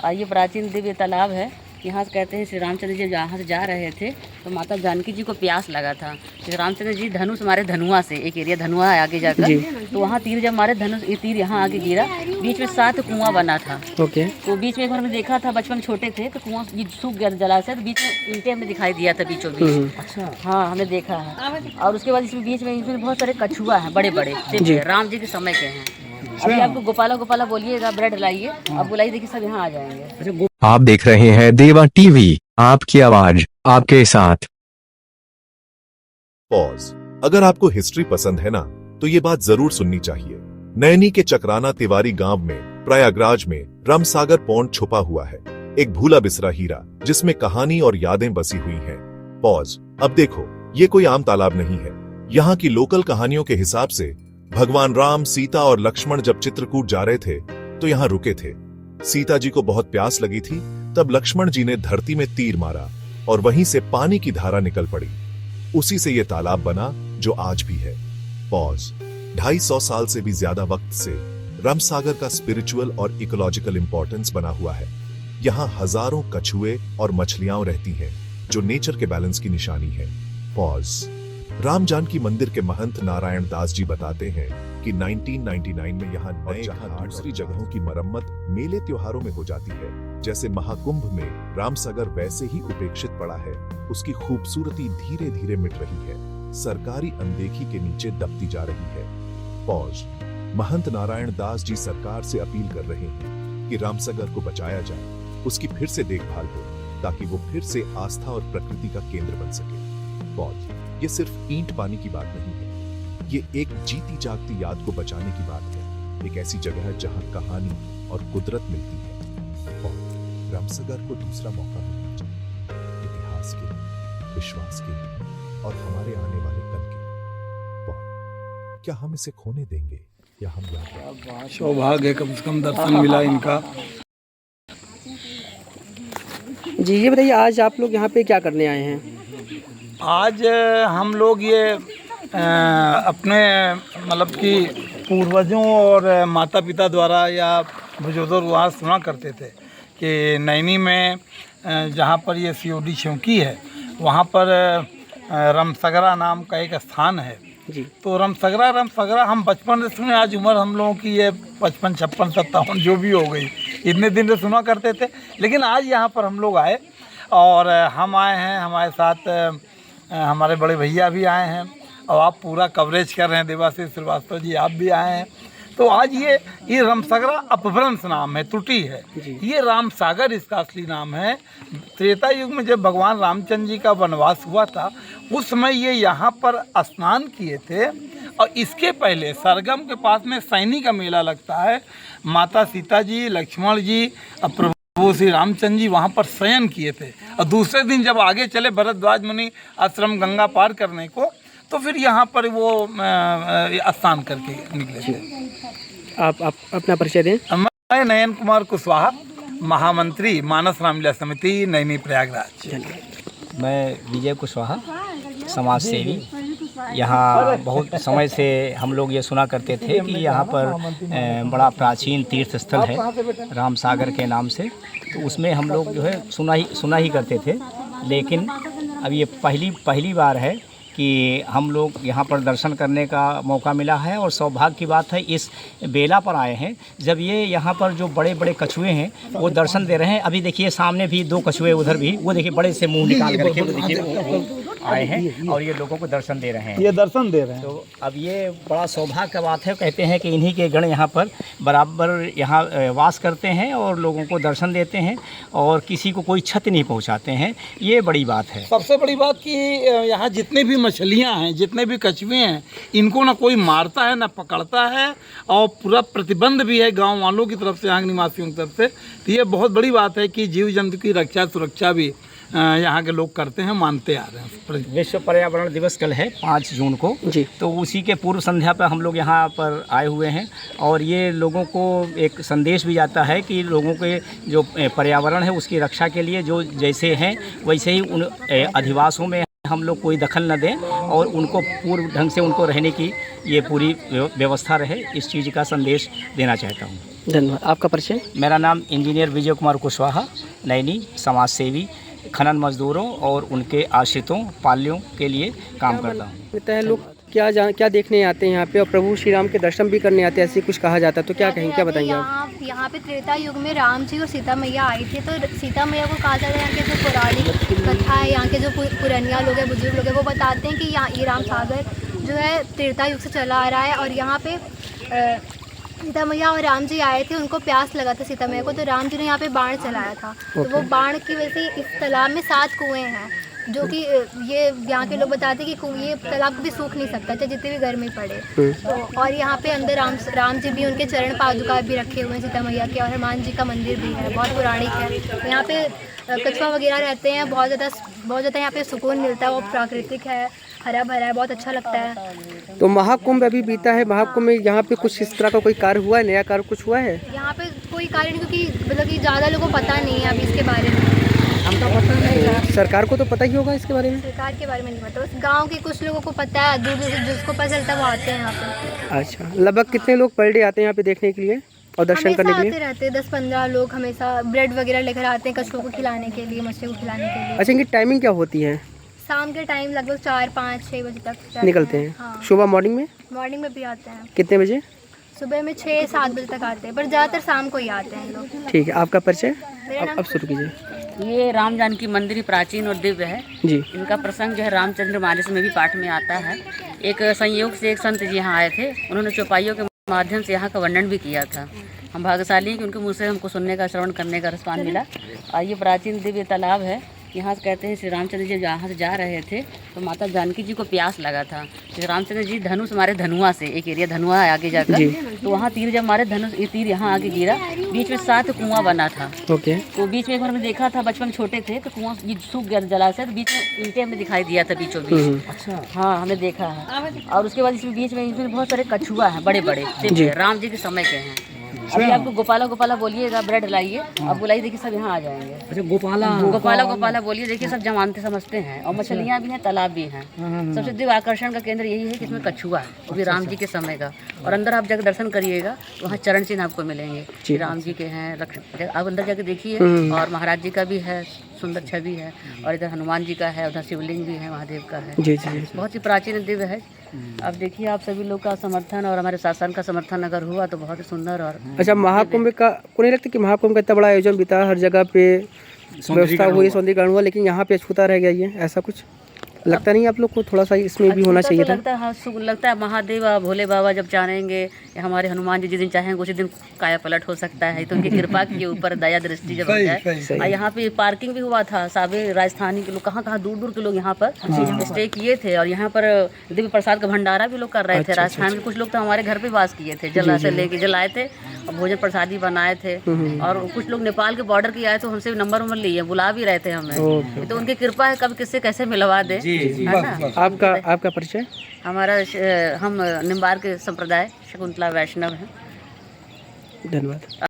ये प्राचीन दिव्य तालाब है। यहाँ से कहते हैं श्री रामचंद्र जी यहाँ से जा रहे थे तो माता जानकी जी को प्यास लगा था। श्री रामचंद्र जी धनुष मारे धनुआ से, एक एरिया धनुआ है आगे जाकर, तो वहाँ तीर जब मारे धनुष, ये तीर यहाँ आगे गिरा, बीच में 7 कुआं बना था। ओके। तो बीच में एक बार हमने देखा था, बचपन छोटे थे, तो कुआं सूख गया जलाशय, तो बीच में ईंटें हमें दिखाई दिया था बीचों बीच। अच्छा। हाँ, हमने देखा है। और उसके बाद इसमें बीच में इसमें बहुत सारे कछुआ हैं, बड़े बड़े, राम जी के समय के हैं। अभी आपको गोपाला बोलिएगा, ब्रेड लाइए, आप बुलाइए, देखिए सब यहाँ आ जाएंगे। आप देख रहे हैं देवा टीवी, आपकी आवाज आपके साथ। पॉज। अगर आपको हिस्ट्री पसंद है ना, तो ये बात जरूर सुननी चाहिए। नैनी के चक्राना तिवारी गांव में प्रयागराज में रामसागर पौंड छुपा हुआ है, एक भूला बिसरा हीरा जिसमें कहानी और यादें बसी हुई हैं। पॉज। अब देखो, ये कोई आम तालाब नहीं है। यहाँ की लोकल कहानियों के हिसाब से भगवान राम, सीता और लक्ष्मण जब चित्रकूट जा रहे थे तो यहाँ रुके थे। सीता जी को बहुत प्यास लगी थी, तब लक्ष्मण जी ने धरती में तीर मारा और वहीं से पानी की धारा निकल पड़ी। उसी से ये तालाब बना जो आज भी है। पॉज। 250 साल से भी ज्यादा वक्त से रामसागर का स्पिरिचुअल और इकोलॉजिकल इंपॉर्टेंस बना हुआ है। यहाँ हजारों कछुए और मछलियां रहती हैं, जो नेचर के बैलेंस की निशानी है। पॉज। राम जानकी मंदिर के महंत नारायण दास जी बताते हैं कि 1999 में यहाँ नए दूसरी जगहों की मरम्मत मेले त्योहारों में हो जाती है, जैसे महाकुंभ में रामसागर वैसे ही उपेक्षित पड़ा है। उसकी खूबसूरती धीरे धीरे मिट रही है, सरकारी अनदेखी के नीचे दबती जा रही है। पॉज। महंत नारायण दास जी सरकार से अपील कर रहे हैं कि रामसागर को बचाया जाए, उसकी फिर से देखभाल हो, ताकि वो फिर से आस्था और प्रकृति का केंद्र बन सके। पॉज। ये सिर्फ ईंट पानी की बात नहीं है, ये एक जीती जागती याद को बचाने की बात है, एक ऐसी जगह है जहां कहानी और कुदरत मिलती है। और रामसागर को दूसरा मौका मिलना चाहिए, इतिहास के, विश्वास के और हमारे आने वाले कल के। और क्या हम इसे खोने देंगे या हम याद? सौभाग्य कम से कम दर्शन मिला इनका। जी, ये बताइए, आज आप लोग यहाँ पे क्या करने आए हैं? आज हम लोग ये अपने मतलब कि पूर्वजों और माता पिता द्वारा या बुजुर्गों द्वारा सुना करते थे कि नैनी में जहाँ पर ये सीओडी चौकी है, वहाँ पर रामसगरा नाम का एक स्थान है जी। तो रामसगरा हम बचपन से सुने, आज उम्र हम लोगों की ये 55, 56, 57 जो भी हो गई, इतने दिन से सुना करते थे। लेकिन आज यहाँ पर हम लोग आए और हम आए हैं, हमारे साथ हमारे बड़े भैया भी आए हैं और आप पूरा कवरेज कर रहे हैं, देवाशीष श्रीवास्तव जी आप भी आए हैं। तो आज ये रामसागरा अपभ्रंश नाम है, त्रुटि है। ये रामसागर इसका असली नाम है। त्रेता युग में जब भगवान रामचंद्र जी का वनवास हुआ था, उस समय ये यहाँ पर स्नान किए थे। और इसके पहले सरगम के पास में सैनी का मेला लगता है, माता सीता जी, लक्ष्मण जी, प्रभु श्री रामचंद्र जी वहाँ पर शयन किए थे। और दूसरे दिन जब आगे चले भरद्वाज मुनि आश्रम गंगा पार करने को, तो फिर यहाँ पर वो स्नान करके निकले थे। आप अपना परिचय दें। मैं नयन कुमार कुशवाहा, महामंत्री मानस रामलीला समिति नैनी प्रयागराज। मैं विजय कुशवाहा, समाज सेवी। यहाँ बहुत समय से हम लोग ये सुना करते थे कि यहाँ पर बड़ा प्राचीन तीर्थ स्थल है रामसागर के नाम से, तो उसमें हम लोग जो है सुना ही करते थे। लेकिन अब ये पहली बार है कि हम लोग यहाँ पर दर्शन करने का मौका मिला है। और सौभाग्य की बात है, इस बेला पर आए हैं जब ये यहाँ पर जो बड़े बड़े कछुए हैं वो दर्शन दे रहे हैं। अभी देखिए सामने भी 2 कछुए, उधर भी वो देखिए बड़े से मुंह निकाल करके वो देखिए आए हैं और ये लोगों को दर्शन दे रहे हैं। ये दर्शन दे रहे हैं। तो अब ये बड़ा सौभाग्य की बात है। कहते हैं कि इन्हीं के गण यहाँ पर बराबर यहाँ वास करते हैं और लोगों को दर्शन देते हैं और किसी को कोई क्षति नहीं पहुँचाते हैं। ये बड़ी बात है। सबसे बड़ी बात कि यहाँ जितने भी मछलियाँ हैं, जितने भी कछुए हैं, इनको ना कोई मारता है ना पकड़ता है, और पूरा प्रतिबंध भी है गाँव वालों की तरफ से, यहाँ निवासियों की तरफ से। तो ये बहुत बड़ी बात है कि जीव जंतु की रक्षा सुरक्षा भी यहाँ के लोग करते हैं, मानते आ रहे हैं। विश्व पर्यावरण दिवस कल है 5 जून को जी। तो उसी के पूर्व संध्या पर हम लोग यहाँ पर आए हुए हैं और ये लोगों को एक संदेश भी जाता है कि लोगों के जो पर्यावरण है उसकी रक्षा के लिए जो जैसे हैं वैसे ही उन अधिवासों में हम लोग कोई दखल न दें और उनको पूर्ण ढंग से उनको रहने की ये पूरी व्यवस्था रहे, इस चीज़ का संदेश देना चाहता हूँ। धन्यवाद। आपका परिचय? मेरा नाम इंजीनियर विजय कुमार कुशवाहा, नैनी, समाज सेवी, खनन मजदूरों और उनके आश्रितों पालियों के लिए काम करता हूँ। कहते हैं लोग क्या देखने आते हैं यहाँ पे, और प्रभु श्री राम के दर्शन भी करने आते हैं, ऐसे कुछ कहा जाता है, तो क्या कहेंगे, क्या बताएंगे आप? यहाँ पे त्रेता युग में राम जी और सीता मैया आई थी, तो सीता मैया को कहा जाता है, यहाँ के जो पौराणिक कथा है, यहाँ के जो पुरानिया लोग हैं, बुजुर्ग लोग हैं, वो बताते हैं कि यहाँ ये राम सागर जो है त्रेता युग से चला आ रहा है। और यहाँ पे सीता मैया और राम जी आए थे, उनको प्यास लगा था सीता मैया को, तो राम जी ने यहाँ पे बाण चलाया था। तो वो बाण की वजह से इस तालाब में 7 कुएँ हैं, जो कि ये यहाँ के लोग बताते हैं कि ये तालाब कभी सूख नहीं सकता, चाहे जितनी भी गर्मी पड़े। तो और यहाँ पे अंदर राम जी भी, उनके चरण पादुका भी रखे हुए हैं सीता मैया के, और हनुमान जी का मंदिर भी है, बहुत पौराणिक है। तो यहाँ पे कछुआ वगैरह रहते हैं, बहुत ज़्यादा यहाँ पे सुकून मिलता है, वो प्राकृतिक है, हरा भरा है, बहुत अच्छा लगता है। तो महाकुंभ अभी बीता है, महाकुंभ में यहाँ पे कुछ इस तरह का कोई कार्य हुआ है, नया कार्य कुछ हुआ है? यहाँ पे कोई कार्य नहीं, क्योंकि मतलब कि ज़्यादा लोगों को पता नहीं है अभी इसके बारे में। सरकार को तो पता ही होगा इसके बारे में? सरकार के बारे में नहीं पता, बस गांव के कुछ लोगों को पता है, दूर दूर से जिसको पता चलता है वो आते हैं यहाँ पे। अच्छा, लगभग कितने लोग पर डे आते हैं यहाँ पे देखने के लिए और दर्शन करने के हमेशा लिए? आते रहते हैं 10-15 लोग, हमेशा ब्रेड वगैरह लेकर आते हैं कछुओं को खिलाने के लिए, मछली को खिलाने के लिए। अच्छा, इनकी टाइमिंग क्या होती है? शाम के टाइम लगभग 4, 5, 6 बजे तक जाते निकलते हैं? हाँ। सुबह मॉर्निंग में मॉर्निंग में भी आते हैं, कितने बजे? सुबह में 6-7 बजे तक आते हैं, पर ज़्यादातर शाम को ही आते हैं लोग। ठीक है, आपका परिचय मेरा नाम अब शुरू कीजिए। ये राम जानकी मंदिर ही प्राचीन और दिव्य है। जी। इनका प्रसंग जो है रामचंद्र मानस में भी पाठ में आता है। एक संयोग से एक संत जी यहाँ आए थे, उन्होंने चौपाइयों के माध्यम से यहाँ का वर्णन भी किया था। हम भाग्यशाली हैं कि उनके मुँह से हमको सुनने का, श्रवण करने का रसपान मिला। और ये प्राचीन दिव्य तालाब है। यहाँ से कहते हैं श्री रामचंद्र जी यहाँ से जा रहे थे तो माता जानकी जी को प्यास लगा था। श्री रामचंद्र जी धनुष मारे धनुआ से, एक एरिया धनुआ है आगे जाकर, तो वहाँ तीर जब मारे धनुष, ये तीर यहाँ आगे गिरा, बीच में 7 कुआं बना था। ओके। तो बीच में एक बार हमने देखा था, बचपन छोटे थे, तो कुआं ये सूख गया था जलाशय, तो बीच में ईंटें हमें दिखाई दिया था बीचों बीच। अच्छा, हाँ हमने देखा है। और उसके बाद इसमें बीच में बहुत सारे कछुआ हैं, बड़े बड़े राम जी के समय के हैं। अभी आपको गोपाला बोलिएगा, ब्रेड लाइए, आप बुलाइए, देखिए सब यहाँ आ जाएंगे। अच्छा, गोपाला बोलिए, देखिए सब जानते समझते हैं। और मछलियाँ भी हैं, तालाब भी हैं। सबसे दिव्य आकर्षण का केंद्र यही है कि इसमें कछुआ है, वो भी राम जी के समय का। और अंदर आप जाकर दर्शन करिएगा, वहाँ चरण चिन्ह आपको मिलेंगे, श्री राम जी के हैं। आप अंदर जाके देखिए, और महाराज जी का भी है, सुंदर छवि है। और इधर हनुमान जी का है, उधर शिवलिंग भी है, महादेव का है। जी जी। बहुत ही प्राचीन दिव्य है। अब देखिए, आप सभी लोग का समर्थन और हमारे शासन का समर्थन अगर हुआ तो बहुत ही सुंदर। और अच्छा, महाकुंभ का को नहीं लगता कि महाकुंभ का इतना बड़ा आयोजन बीता, हर जगह पे व्यवस्था हुई, सौंदर्यीकरण हुआ, लेकिन यहाँ पे अछूता रह गया ये, ऐसा कुछ लगता नहीं आप लोग को? थोड़ा सा इसमें भी होना चाहिए था। लगता है महादेव भोले बाबा जब चाहेंगे, या हमारे हनुमान जी जिस दिन चाहेंगे उसी दिन काया पलट हो सकता है। तो उनकी कृपा के ऊपर दया दृष्टि जब हो जाए। और यहाँ पे पार्किंग भी हुआ था, साबे राजस्थानी के लोग कहाँ दूर के लोग यहाँ पर स्टे किए थे। और यहाँ पर दिव्य प्रसाद का भंडारा भी लोग कर रहे थे। राजस्थान के कुछ लोग तो हमारे घर पे वास किए थे, जला से लेके जलाए थे और भोजन प्रसादी बनाए थे। और कुछ लोग नेपाल के बॉर्डर के आए तो हमसे नंबर लिए, बुला भी रहे थे हमें। तो उनकी कृपा है, कब किससे कैसे मिलवा दे। आपका परिचय? हम निम्बार के संप्रदाय शकुंतला वैष्णव हैं। धन्यवाद।